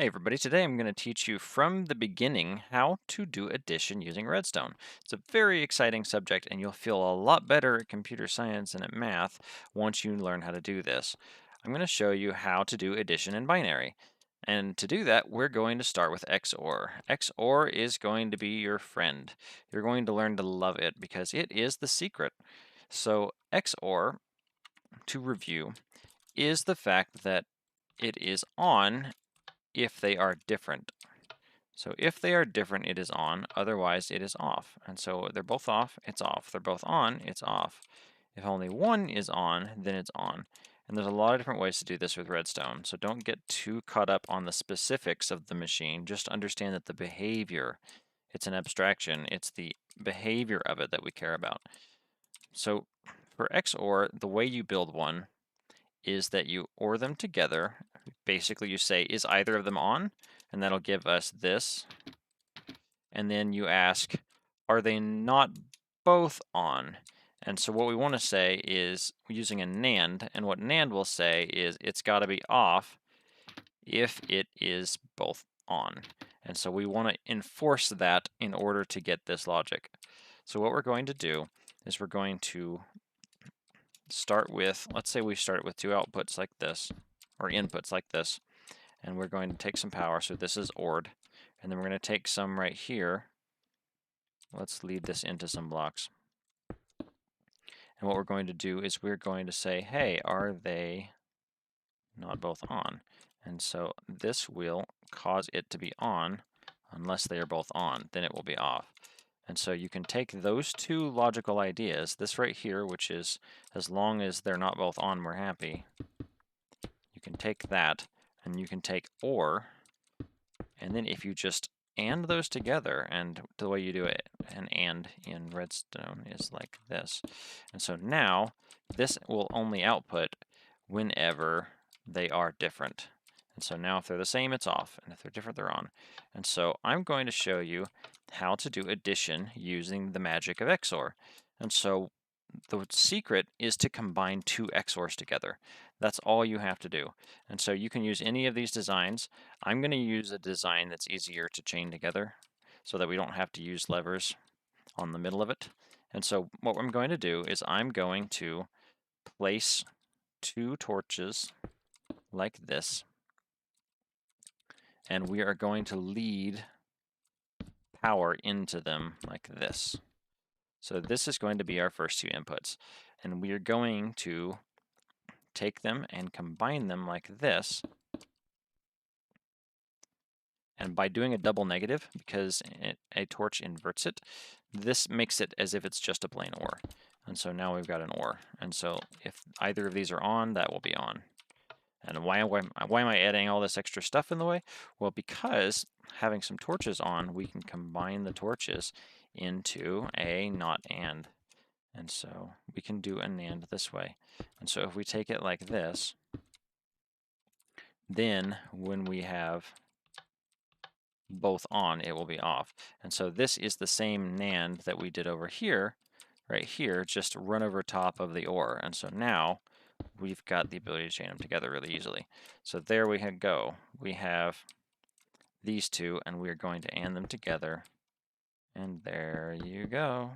Hey everybody, today I'm going to teach you from the beginning how to do addition using Redstone. It's a very exciting subject and you'll feel a lot better at computer science and at math once you learn how to do this. I'm going to show you how to do addition in binary. And to do that, we're going to start with XOR. XOR is going to be your friend. You're going to learn to love it because it is the secret. So XOR, to review, is the fact that it is on if they are different. So if they are different, it is on, otherwise it is off. And so they're both off, it's off. They're both on, it's off. If only one is on, then it's on. And there's a lot of different ways to do this with Redstone, so don't get too caught up on the specifics of the machine. Just understand that the behavior, it's an abstraction, it's the behavior of it that we care about. So for XOR, the way you build one is that you OR them together. Basically, you say, is either of them on? And that'll give us this. And then you ask, are they not both on? And so what we want to say is using a NAND, and what NAND will say is it's got to be off if it is both on. And so we want to enforce that in order to get this logic. So what we're going to do is we're going to start with, let's say we start with two outputs like this, or inputs like this, and we're going to take some power, so this is ORed, and then we're going to take some right here. Let's lead this into some blocks. And what we're going to do is we're going to say, hey, are they not both on? And so this will cause it to be on unless they are both on, then it will be off. And so you can take those two logical ideas, this right here, which is as long as they're not both on, we're happy. You can take that and you can take OR, and then if you just AND those together, and the way you do it, an AND in Redstone is like this. And so now this will only output whenever they are different. And so now if they're the same, it's off, and if they're different, they're on. And so I'm going to show you how to do addition using the magic of XOR. And so the secret is to combine two XORs together. That's all you have to do. And so you can use any of these designs. I'm going to use a design that's easier to chain together so that we don't have to use levers on the middle of it. And so what I'm going to do is I'm going to place two torches like this, and we are going to lead power into them like this. So this is going to be our first two inputs, and we are going to take them and combine them like this. And by doing a double negative, because a torch inverts it, this makes it as if it's just a plain OR. And so now we've got an OR. And so if either of these are on, that will be on. And why am I adding all this extra stuff in the way? Well, because having some torches on, we can combine the torches into a not AND. And so we can do a NAND this way. And so if we take it like this, then when we have both on, it will be off. And so this is the same NAND that we did over here, right here, just run over top of the OR. And so now we've got the ability to chain them together really easily. So there we go. We have these two, and we're going to AND them together. And there you go.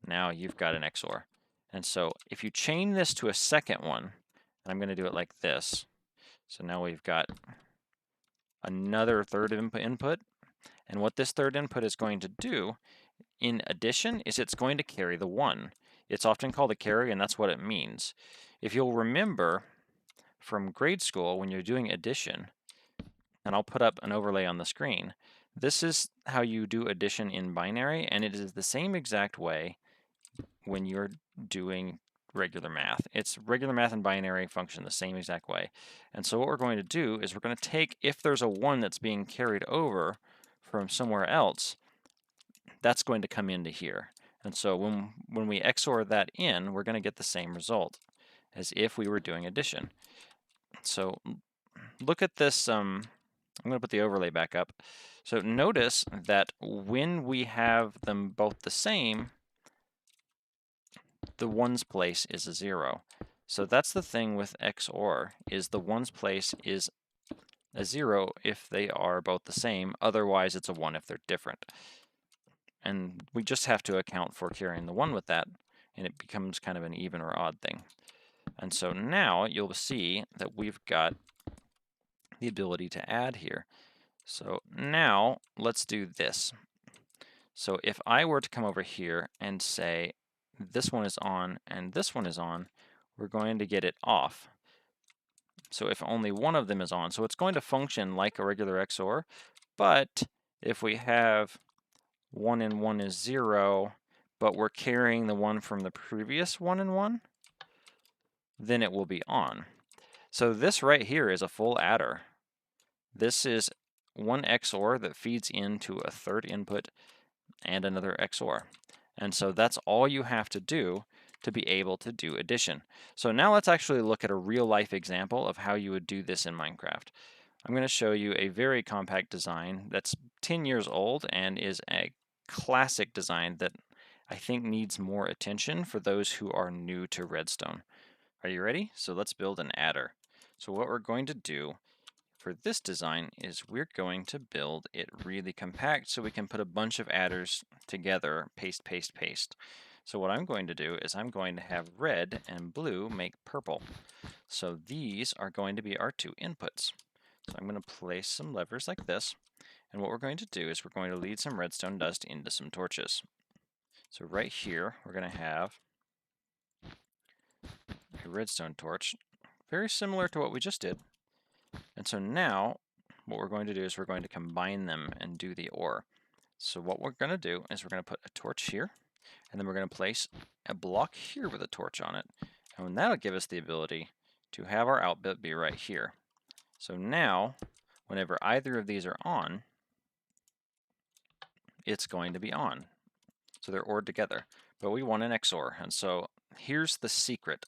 Now you've got an XOR. And so if you chain this to a second one, I'm going to do it like this. So now we've got another third input. And what this third input is going to do in addition is it's going to carry the 1. It's often called a carry, and that's what it means. If you'll remember from grade school when you're doing addition, and I'll put up an overlay on the screen, this is how you do addition in binary, and it is the same exact way when you're doing regular math. It's regular math and binary function the same exact way. And so what we're going to do is we're going to take, if there's a 1 that's being carried over from somewhere else, that's going to come into here. And so when we XOR that in, we're going to get the same result as if we were doing addition. So look at this, I'm going to put the overlay back up. So notice that when we have them both the same, the ones place is a 0. So that's the thing with XOR, is the ones place is a 0 if they are both the same, otherwise it's a 1 if they're different. And we just have to account for carrying the 1 with that, and it becomes kind of an even or odd thing. And so now you'll see that we've got the ability to add here. So now let's do this. So if I were to come over here and say this one is on and this one is on, we're going to get it off. So if only one of them is on, so it's going to function like a regular XOR, but if we have 1 and 1 is 0, but we're carrying the one from the previous 1 and 1, then it will be on. So this right here is a full adder. This is one XOR that feeds into a third input and another XOR. And so that's all you have to do to be able to do addition. So now let's actually look at a real life example of how you would do this in Minecraft. I'm going to show you a very compact design that's 10 years old and is a classic design that I think needs more attention for those who are new to Redstone. Are you ready? So let's build an adder. So what we're going to do for this design is we're going to build it really compact so we can put a bunch of adders together, paste, paste, paste. So what I'm going to do is I'm going to have red and blue make purple. So these are going to be our two inputs. So I'm going to place some levers like this, and what we're going to do is we're going to lead some redstone dust into some torches. So right here we're going to have a redstone torch, very similar to what we just did. And so now what we're going to do is we're going to combine them and do the OR. So what we're going to do is we're going to put a torch here, and then we're going to place a block here with a torch on it. And that'll give us the ability to have our output be right here. So now, whenever either of these are on, it's going to be on. So they're ORed together. But we want an XOR, and so here's the secret.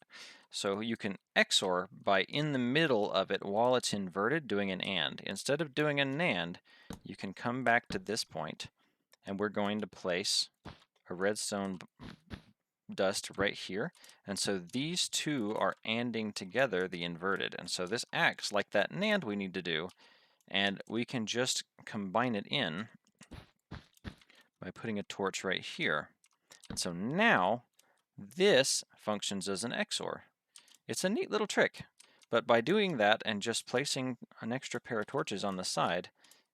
So you can XOR by in the middle of it while it's inverted doing an AND. Instead of doing a NAND, you can come back to this point, and we're going to place a redstone dust right here. And so these two are ANDing together the inverted. And so this acts like that NAND we need to do, and we can just combine it in by putting a torch right here. And so now this functions as an XOR. It's a neat little trick, but by doing that and just placing an extra pair of torches on the side,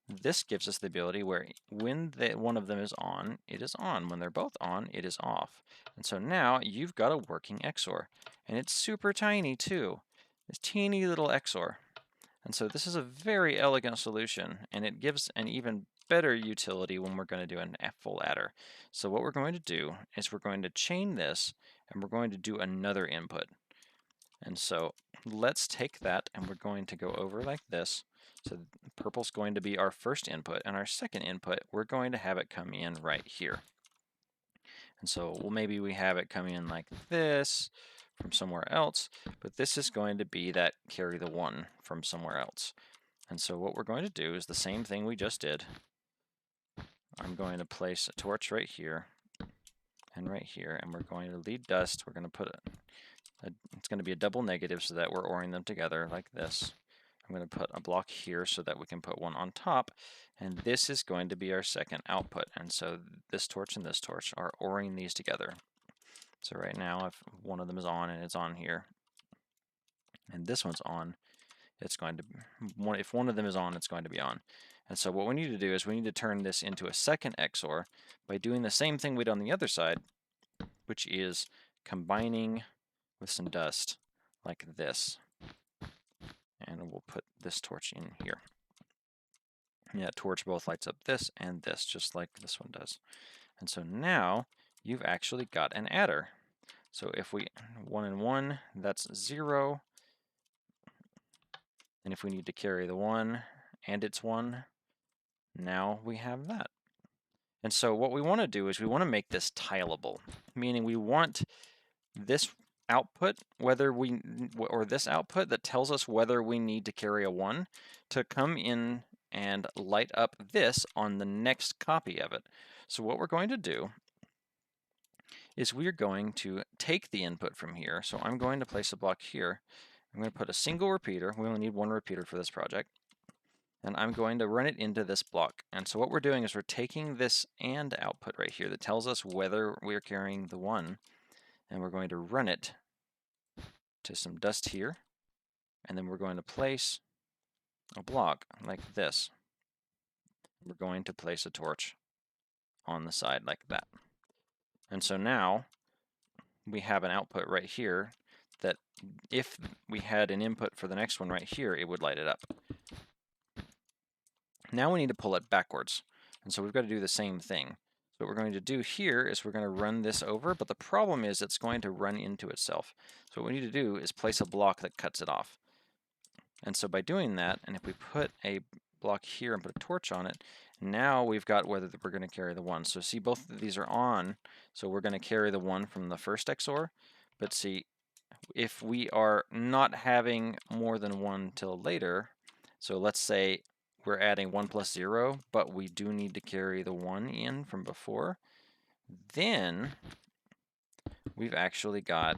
this gives us the ability where when one of them is on, it is on. When they're both on, it is off. And so now you've got a working XOR, and it's super tiny too. This teeny little XOR. And so this is a very elegant solution, and it gives an even better utility when we're going to do a full adder. So what we're going to do is we're going to chain this, and we're going to do another input. And so let's take that, and we're going to go over like this. So purple's going to be our first input, and our second input, we're going to have it come in right here. And so maybe we have it come in like this from somewhere else, but this is going to be that carry the 1 from somewhere else. And so what we're going to do is the same thing we just did. I'm going to place a torch right here and right here, and we're going to lead dust. We're going to put it's going to be a double negative so that we're ORing them together like this. I'm going to put a block here so that we can put one on top, and this is going to be our second output. And so this torch and this torch are ORing these together. So right now, if one of them is on and it's on here, and this one's on, it's going to, if one of them is on, it's going to be on. And so what we need to do is we need to turn this into a second XOR by doing the same thing we did on the other side, which is combining with some dust like this. And we'll put this torch in here. And that torch both lights up this and this, just like this one does. And so now you've actually got an adder. So if we 1 and 1, that's 0. And if we need to carry the 1 and it's 1, now we have that. And so what we want to do is we want to make this tileable, meaning we want this output, or this output that tells us whether we need to carry a 1 to come in and light up this on the next copy of it. So what we're going to do is we're going to take the input from here. So I'm going to place a block here. I'm going to put a single repeater. We only need one repeater for this project. and I'm going to run it into this block. And so what we're doing is we're taking this AND output right here that tells us whether we're carrying the 1, and we're going to run it to some dust here, and then we're going to place a block like this. We're going to place a torch on the side like that. And so now we have an output right here that if we had an input for the next one right here, it would light it up. Now we need to pull it backwards. And so we've got to do the same thing. So what we're going to do here is we're going to run this over, but the problem is it's going to run into itself. So what we need to do is place a block that cuts it off. And so by doing that, and if we put a block here and put a torch on it, now we've got whether we're going to carry the 1. So see, both of these are on, so we're going to carry the 1 from the first XOR. But see, if we are not having more than 1 till later, so let's say we're adding 1 plus 0, but we do need to carry the 1 in from before, then we've actually got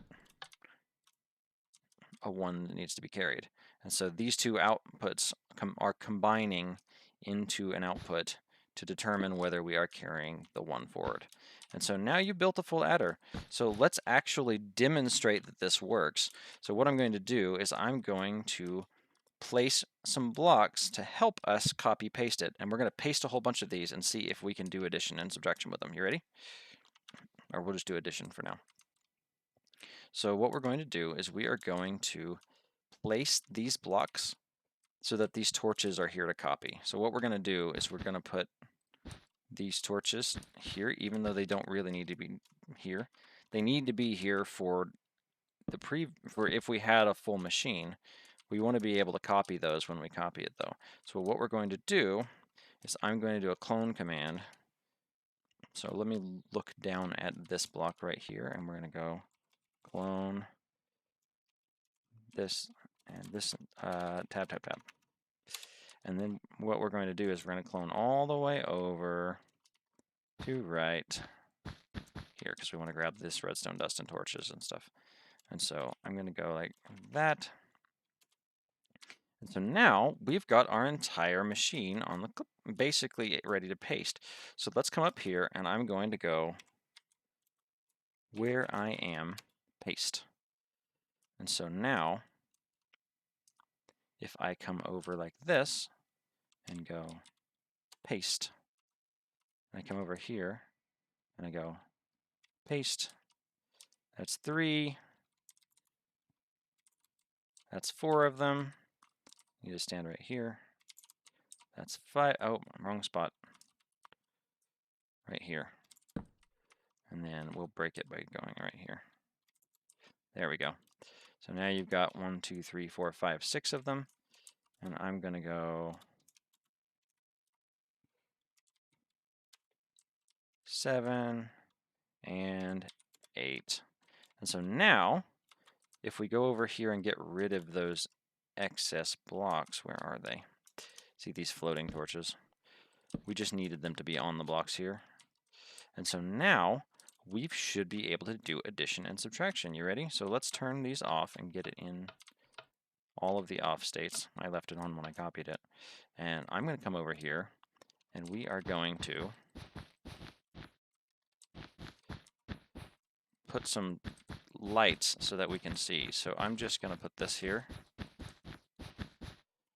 a 1 that needs to be carried. And so these two outputs are combining into an output to determine whether we are carrying the 1 forward. And so now you built a full adder. So let's actually demonstrate that this works. So what I'm going to do is I'm going to place some blocks to help us copy paste it. And we're going to paste a whole bunch of these and see if we can do addition and subtraction with them. You ready? Or we'll just do addition for now. So what we're going to do is we are going to place these blocks so that these torches are here to copy. So what we're going to do is we're going to put these torches here, even though they don't really need to be here. They need to be here for if we had a full machine. We want to be able to copy those when we copy it though. So what we're going to do is I'm going to do a clone command. So let me look down at this block right here, and we're going to go clone this and this, tab. And then what we're going to do is we're going to clone all the way over to right here, because we want to grab this redstone dust and torches and stuff. And so I'm going to go like that. And so now we've got our entire machine on the basically ready to paste. So let's come up here, and I'm going to go where I am paste. And so now if I come over like this and go paste, and I come over here and I go paste, that's 3, that's 4 of them. You just stand right here. That's 5. Oh, wrong spot. Right here. And then we'll break it by going right here. There we go. So now you've got 1, 2, 3, 4, 5, 6 of them. And I'm going to go 7 and 8. And so now, if we go over here and get rid of those excess blocks, where are they? See these floating torches? We just needed them to be on the blocks here. And so now we should be able to do addition and subtraction. You ready? So let's turn these off and get it in all of the off states. I left it on when I copied it. And I'm going to come over here, and we are going to put some lights so that we can see. So I'm just going to put this here,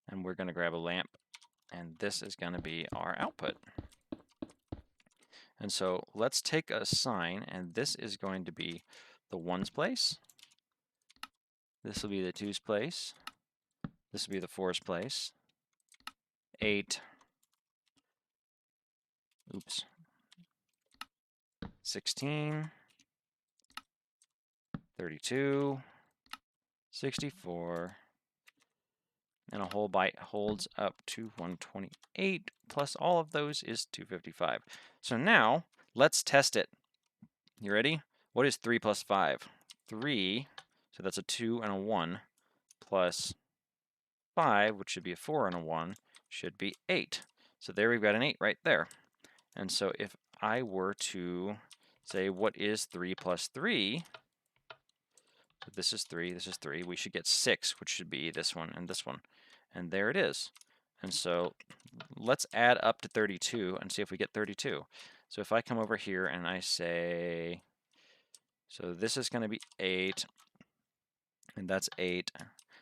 and we're going to grab a lamp, and this is going to be our output. And so let's take a sign, and this is going to be the 1's place. This will be the 2's place. This will be the 4's place. 8. Oops. 16. 32. 64. And a whole byte holds up to 128, plus all of those is 255. So now, let's test it. You ready? What is 3 plus 5? 3, so that's a 2 and a 1, plus 5, which should be a 4 and a 1, should be 8. So there we've got an 8 right there. And so if I were to say, what is 3 plus 3? This is 3, this is 3. We should get 6, which should be this one and this one. And there it is. And so let's add up to 32 and see if we get 32. So if I come over here and I say, so this is going to be 8, and that's 8.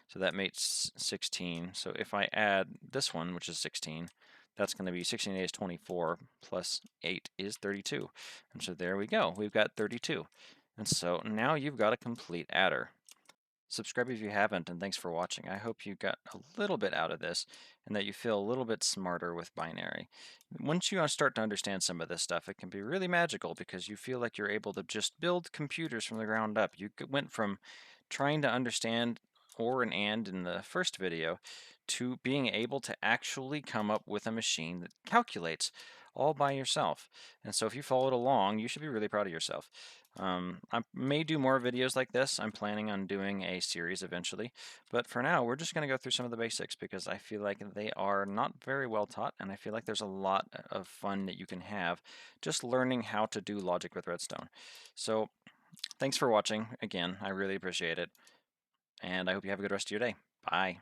So that makes 16. So if I add this one, which is 16, that's going to be 16 is 24, plus 8 is 32. And so there we go. We've got 32. And so now you've got a complete adder. Subscribe if you haven't, and thanks for watching. I hope you got a little bit out of this and that you feel a little bit smarter with binary. Once you start to understand some of this stuff, it can be really magical because you feel like you're able to just build computers from the ground up. You went from trying to understand or and in the first video to being able to actually come up with a machine that calculates all by yourself. And so if you followed along, you should be really proud of yourself. I may do more videos like this. I'm planning on doing a series eventually, but for now we're just going to go through some of the basics because I feel like they are not very well taught, and I feel like there's a lot of fun that you can have just learning how to do logic with Redstone. So thanks for watching again. I really appreciate it, and I hope you have a good rest of your day. Bye.